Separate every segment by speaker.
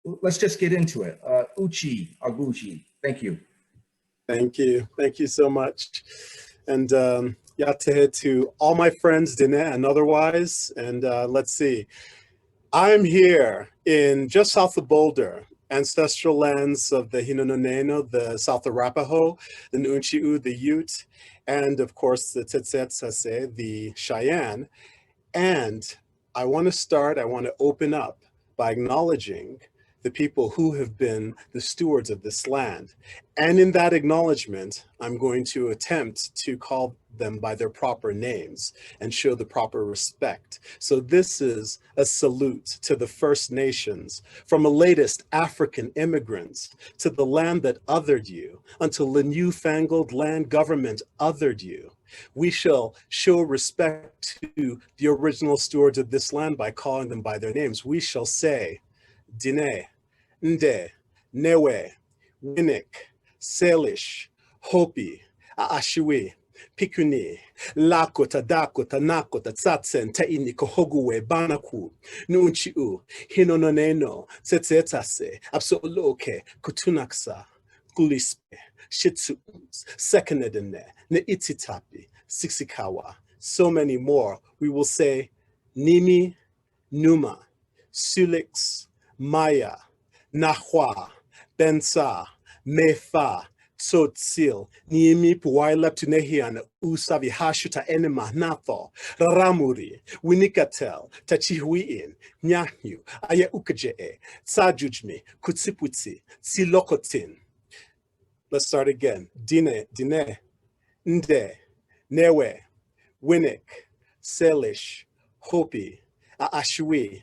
Speaker 1: let's just get into it. Uche Ogbuji, thank you.
Speaker 2: Thank you. Thank you so much. And Yatehe to all my friends, Dine and otherwise. And let's see. I'm here in just south of Boulder, ancestral lands of the Hinononeno, the South Arapaho, the Nunchiu, the Ute, and of course the Tsetsetse, the Cheyenne. And I want to open up by acknowledging the people who have been the stewards of this land. And in that acknowledgement, I'm going to attempt to call them by their proper names and show the proper respect. So this is a salute to the First Nations, from the latest African immigrants to the land that othered you, until the newfangled land government othered you. We shall show respect to the original stewards of this land by calling them by their names. We shall say, Dine, Nde, Newe, Winnick, Salish, Hopi, Aashiwi, Pikuni, Lakota, Dakota, Nakota, Tsatsen, Taini, Kohoguwe, Banaku, Nunchiu, Hinononeno, Tsetsetase, Absoloke, Kutunaksa, Kulispe, Shitsuums, Sekanedene, Neititapi, Sixikawa, so many more. We will say Nimi, Numa, Sulix, Maya, Nahua, Bensa, Mefa, Tsotsil, Niimi Puwailep Tunehian, Usavi Hashuta Enema, Natho, Raramuri, Winikatel, Tachihuin, Nyahnu, Aya Ukajee, Tsajujmi, Kutsiputsi, Tsilokotin. Let's start again. Dine, Nde, Newe, Winnick, Salish, Hopi, Aashui,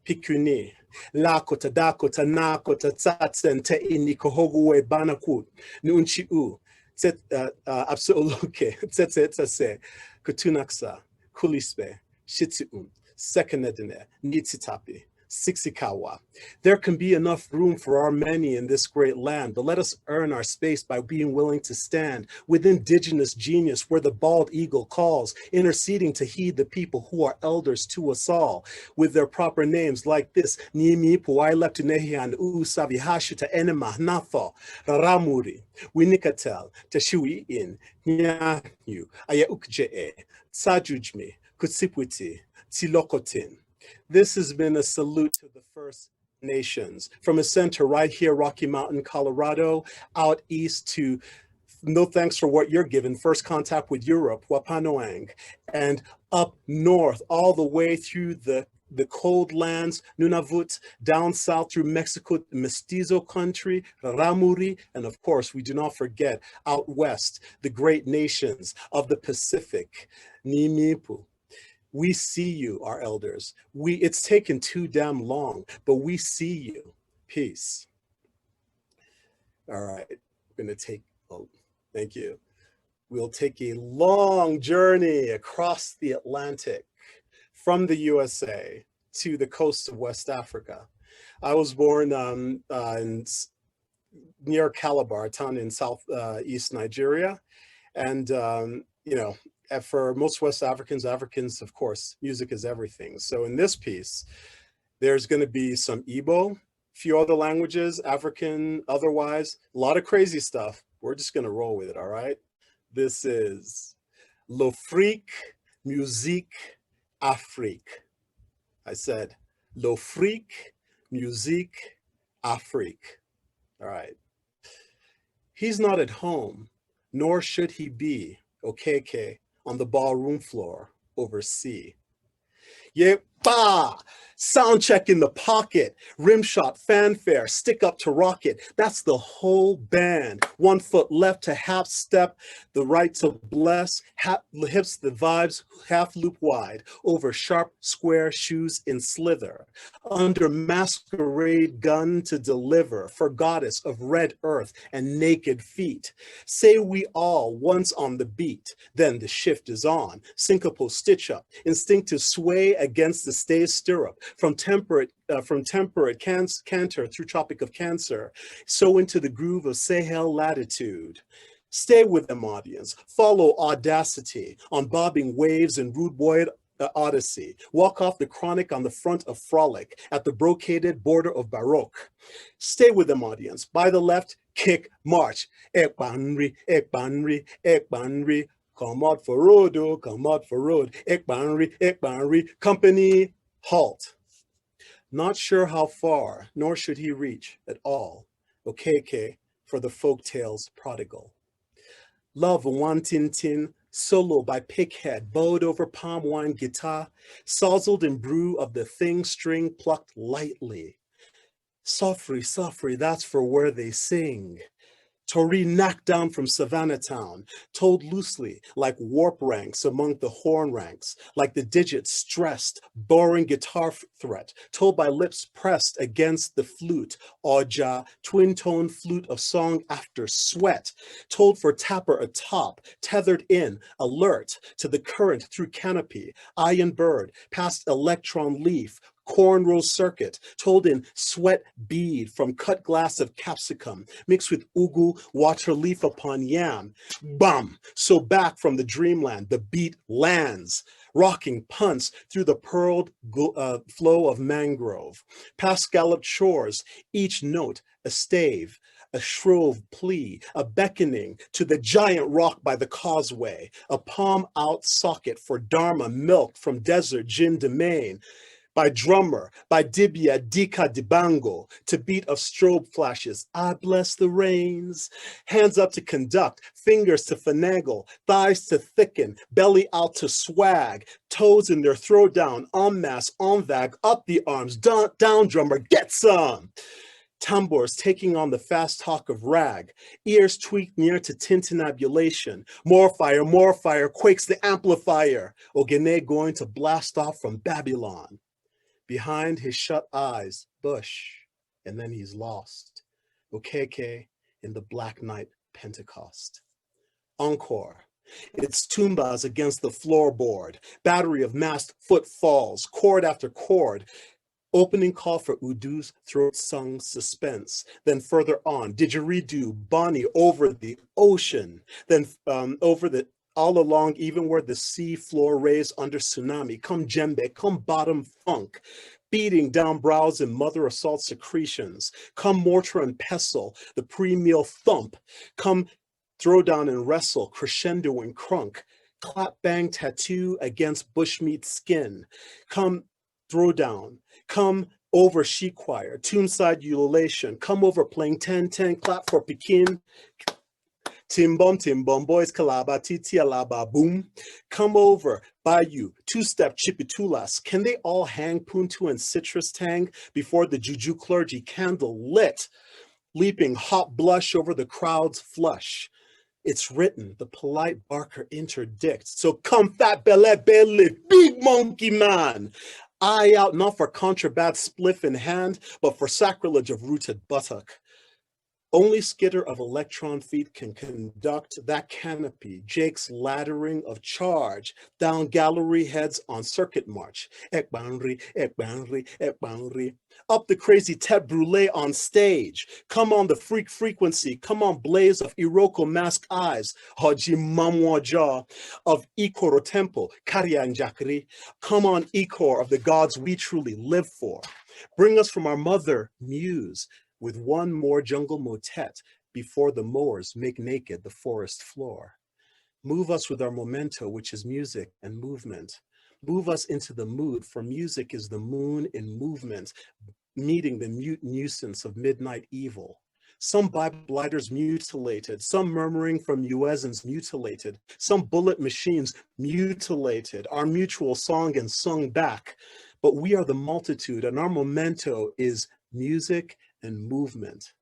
Speaker 2: Pikuni, Lakota, Dakota, Nakota, Tsatsen, Teini, Kohoguwe, Banakut, Nunchiu, Absoluke, Tsetsetse, Kutunaksa, Kulispe, Shitsuum, Sekanedine, Nitsitapi, Sixikawa. There can be enough room for our many in this great land, but let us earn our space by being willing to stand with indigenous genius where the bald eagle calls, interceding to heed the people who are elders to us all, with their proper names like this: Nimi Puwaileptunehian Usavihashuta Enema Natho, Raramuri, Winikatel, Teshuiin, Nyanyu, Ayaukjee, Tsajujmi, Kutsipwiti, Tsilokotin. This has been a salute to the First Nations, from a center right here, Rocky Mountain, Colorado, out east to no thanks for what you're given, first contact with Europe, Wapanoang, and up north, all the way through the cold lands, Nunavut, down south through Mexico, Mestizo country, Raramuri, and of course, we do not forget out west, the great nations of the Pacific, Nimipu. We see you, our elders. It's taken too damn long, but we see you. Peace. All right, we're gonna take, oh, thank you. We'll take a long journey across the Atlantic from the USA to the coast of West Africa. I was born near Calabar, a town in southeast Nigeria. And, you know, for most West Africans, of course, music is everything. So in this piece, there's going to be some Igbo, a few other languages, African, otherwise, a lot of crazy stuff. We're just going to roll with it, all right? This is L'Afrique Musique Afrique. I said L'Afrique Musique Afrique. All right. He's not at home, nor should he be, Okeke, on the ballroom floor overseas. Yepa! Sound check in the pocket, rim shot, fanfare, stick up to rocket. That's the whole band. 1 foot left to half step, the right to bless, hips the vibes, half loop wide, over sharp square shoes in slither, under masquerade gun to deliver, for goddess of red earth and naked feet. Say we all once on the beat, then the shift is on. Syncopal stitch up, instinctive sway against the stay stirrup, from temperate canter through Tropic of Cancer, so into the groove of Sahel latitude. Stay with them, audience. Follow audacity on bobbing waves and rude boy Odyssey. Walk off the chronic on the front of Frolic at the brocaded border of Baroque. Stay with them, audience. By the left, kick, march. Ekbanri, ekbanri, ekbanri. Come out for road, oh, come out for road. Ekbanri, ekbanri. Company, halt. Not sure how far, nor should he reach at all. Okeke for the folktale's prodigal. Love Wantintin, solo by Pighead, bowed over palm wine guitar, sozzled in brew of the thing string plucked lightly. Softly, softly, that's for where they sing. Tori knocked down from Savannah Town, told loosely like warp ranks among the horn ranks, like the digits stressed, boring guitar threat, told by lips pressed against the flute, Oja, twin-tone flute of song after sweat, told for tapper atop, tethered in, alert to the current through canopy, iron bird, past electron leaf, cornrow circuit, told in sweat bead from cut glass of capsicum, mixed with ugu, water leaf upon yam. Bum! So back from the dreamland, the beat lands, rocking punts through the pearled flow of mangrove. Past scalloped shores, each note a stave, a shrove plea, a beckoning to the giant rock by the causeway, a palm out socket for Dharma milk from desert gin domain, by drummer, by dibia dika dibango, to beat of strobe flashes. I bless the rains. Hands up to conduct, fingers to finagle, thighs to thicken, belly out to swag, toes in their throwdown, en masse, en vague, up the arms, down drummer, get some. Tambours taking on the fast talk of rag, ears tweaked near to tintinnabulation. More fire, quakes the amplifier. Ogene going to blast off from Babylon. Behind his shut eyes, bush, and then he's lost. Okeke in the Black Night Pentecost. Encore. It's tumbas against the floorboard, battery of massed footfalls, chord after chord. Opening call for Udu's throat sung suspense. Then further on, didgeridoo, Bonnie over the ocean. Then over the all along, even where the sea floor raised under tsunami, come djembe, come bottom funk, beating down brows and mother assault secretions, come mortar and pestle, the pre-meal thump, come throw down and wrestle, crescendo and crunk, clap bang tattoo against bushmeat skin, come throw down, come over she choir, tombside ululation, come over playing 10-10, clap for Pekin, Tim bum, boys kalaba, titi alaba, boom. Come over, bayou, two-step chipitulas. Can they all hang puntu and citrus tang before the juju clergy candle lit, leaping hot blush over the crowd's flush? It's written, the polite barker interdicts. So come fat belly, big monkey man. Eye out not for contraband spliff in hand, but for sacrilege of rooted buttock. Only skitter of electron feet can conduct that canopy, Jake's laddering of charge, down gallery heads on circuit march. Ekbanri, ekbanri, ekbanri. Up the crazy tete brûlée on stage. Come on the freak frequency, come on blaze of Iroko mask eyes, Haji Mamwaja of Ikoro temple, Karyanjakri. Come on Ikor of the gods we truly live for. Bring us from our mother, Muse, with one more jungle motet before the mowers make naked the forest floor. Move us with our memento, which is music and movement. Move us into the mood, for music is the moon in movement, meeting the mute nuisance of midnight evil. Some Bible-lighters mutilated, some murmuring from Uezans mutilated, some bullet machines mutilated, our mutual song and sung back. But we are the multitude, and our memento is music and movement.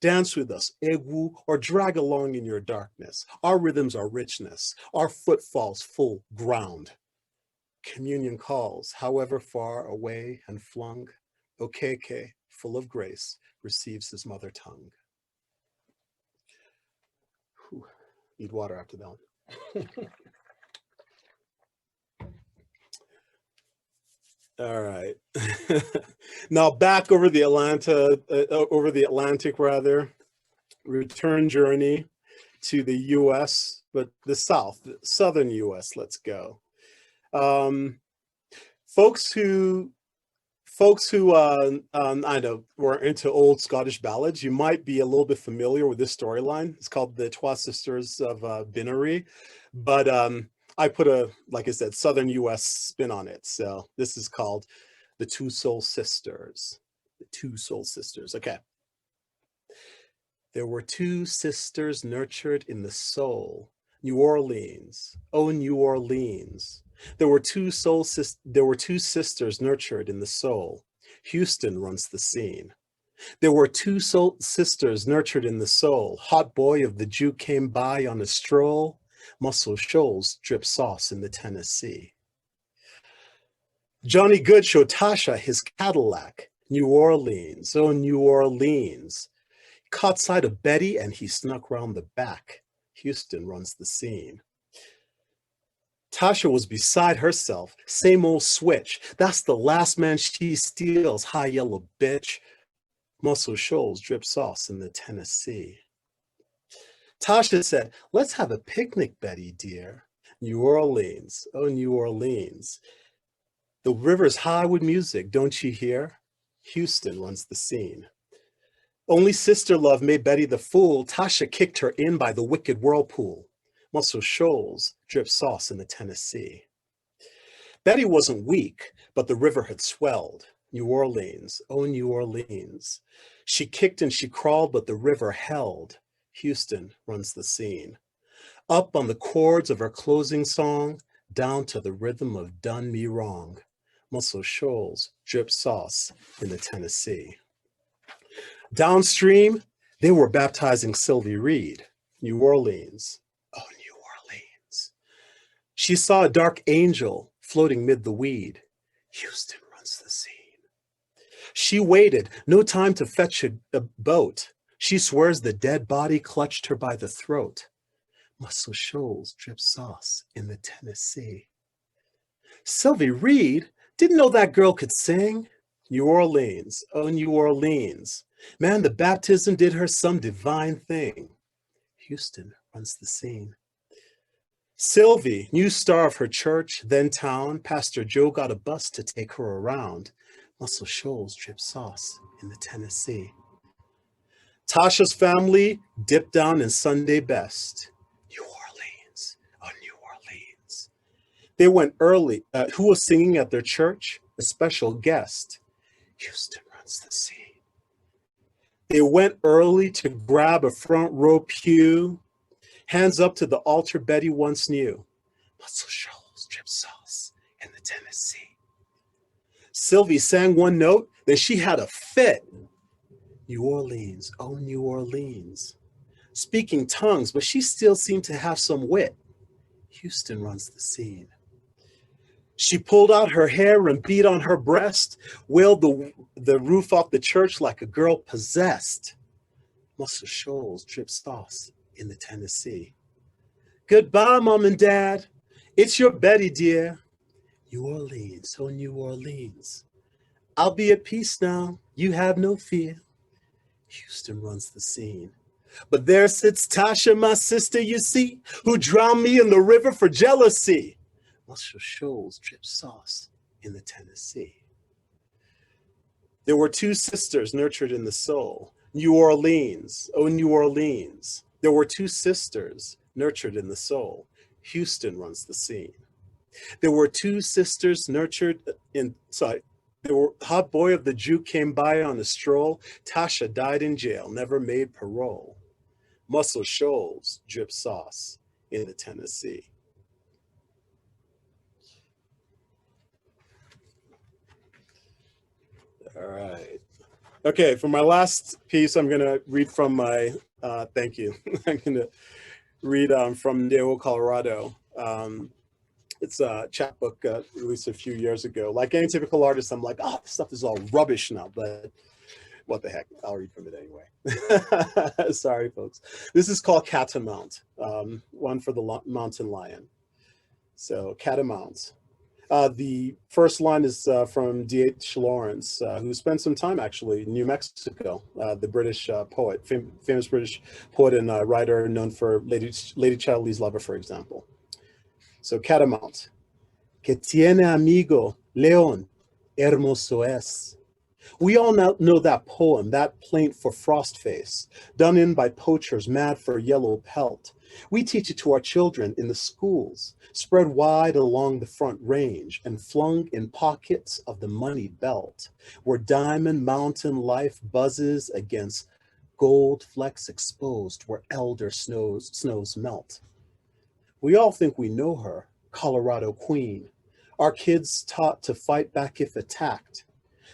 Speaker 2: Dance with us, egu, or drag along in your darkness. Our rhythms are richness, our footfalls full ground. Communion calls, however far away and flung, Okeke, full of grace, receives his mother tongue. Whew. Need water after that one. All right. Now back over the Atlantic rather, return journey to the US, but the southern US, let's go. Folks who I know were into old Scottish ballads, you might be a little bit familiar with this storyline. It's called the Twa Sisters of Binnery, but I put like I said, Southern US spin on it. So this is called the Two Soul Sisters. The Two Soul Sisters. Okay. There were two sisters nurtured in the soul. New Orleans, oh New Orleans. There were two sisters nurtured in the soul. Houston runs the scene. There were two sisters nurtured in the soul. Hot boy of the Jew came by on a stroll. Muscle Shoals drip sauce in the Tennessee. Johnny Good showed Tasha his Cadillac. New Orleans, oh New Orleans. Caught sight of Betty and he snuck round the back. Houston runs the scene. Tasha was beside herself. Same old switch. That's the last man she steals. High yellow bitch. Muscle Shoals drip sauce in the Tennessee. Tasha said, let's have a picnic, Betty dear. New Orleans, oh New Orleans. The river's high with music, don't you hear? Houston runs the scene. Only sister love made Betty the fool. Tasha kicked her in by the wicked whirlpool. Muscle Shoals drip sauce in the Tennessee. Betty wasn't weak, but the river had swelled. New Orleans, oh New Orleans. She kicked and she crawled, but the river held. Houston runs the scene. Up on the chords of her closing song, down to the rhythm of Done Me Wrong. Muscle Shoals drip sauce in the Tennessee. Downstream, they were baptizing Sylvie Reed. New Orleans, oh New Orleans. She saw a dark angel floating mid the weed. Houston runs the scene. She waited, no time to fetch a boat. She swears the dead body clutched her by the throat. Muscle Shoals drip sauce in the Tennessee. Sylvie Reed didn't know that girl could sing. New Orleans, oh New Orleans. Man, the baptism did her some divine thing. Houston runs the scene. Sylvie, new star of her church, then town. Pastor Joe got a bus to take her around. Muscle Shoals drip sauce in the Tennessee. Tasha's family dipped down in Sunday best. New Orleans, oh New Orleans. They went early. Who was singing at their church? A special guest. Houston runs the scene. They went early to grab a front row pew. Hands up to the altar Betty once knew. Muscle Shoals drip sauce in the Tennessee. Sylvie sang one note, then she had a fit. New Orleans, oh New Orleans. Speaking tongues, but she still seemed to have some wit. Houston runs the scene. She pulled out her hair and beat on her breast, wailed the roof off the church like a girl possessed. Muscle Shoals drip sauce in the Tennessee. Goodbye, Mom and Dad. It's your Betty, dear. New Orleans, oh New Orleans. I'll be at peace now. You have no fear. Houston runs the scene. But there sits Tasha, my sister, you see, who drowned me in the river for jealousy. Muscle Shoals drip sauce in the Tennessee. There were two sisters nurtured in the soul. New Orleans, oh New Orleans. There were two sisters nurtured in the soul. Houston runs the scene. There were two sisters nurtured in, there were hot boy of the Jew came by on a stroll. Tasha died in jail, never made parole. Muscle Shoals drip sauce in the Tennessee. All right. Okay, for my last piece, I'm gonna read from my, thank you. I'm gonna read from Neo, Colorado. It's a chapbook released a few years ago. Like any typical artist, I'm like, oh, this stuff is all rubbish now, but what the heck, I'll read from it anyway. Sorry, folks. This is called Catamount, one for the mountain lion. So Catamount. The first line is from D.H. Lawrence, who spent some time actually in New Mexico, the British poet, famous British poet and writer known for Lady Chatterley's Lover, for example. So Catamount. Que tiene amigo León, hermoso es. We all now know that poem, that plaint for Frostface, done in by poachers mad for yellow pelt. We teach it to our children in the schools, spread wide along the front range and flung in pockets of the moneyed belt, where Diamond Mountain life buzzes against gold flecks exposed where elder snows melt. We all think we know her, Colorado Queen, our kids taught to fight back if attacked.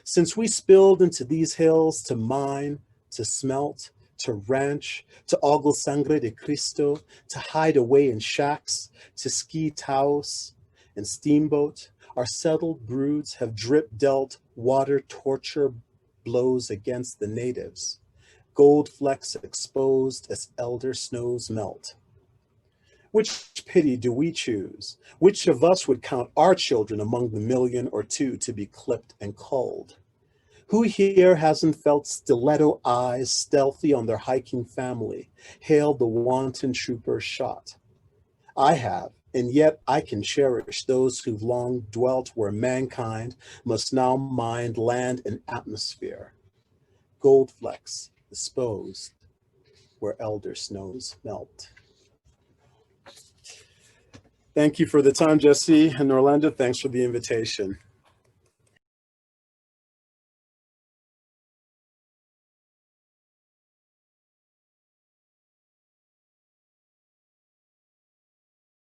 Speaker 2: Since we spilled into these hills to mine, to smelt, to ranch, to ogle sangre de Cristo, to hide away in shacks, to ski Taos and steamboat, our settled broods have drip dealt water torture blows against the natives, gold flecks exposed as elder snows melt. Which pity do we choose? Which of us would count our children among the million or two to be clipped and culled? Who here hasn't felt stiletto eyes stealthy on their hiking family, hailed the wanton trooper's shot? I have, and yet I can cherish those who've long dwelt where mankind must now mind land and atmosphere. Gold flecks disposed where elder snows melt. Thank you for the time, Jesse and Orlando. Thanks for the invitation.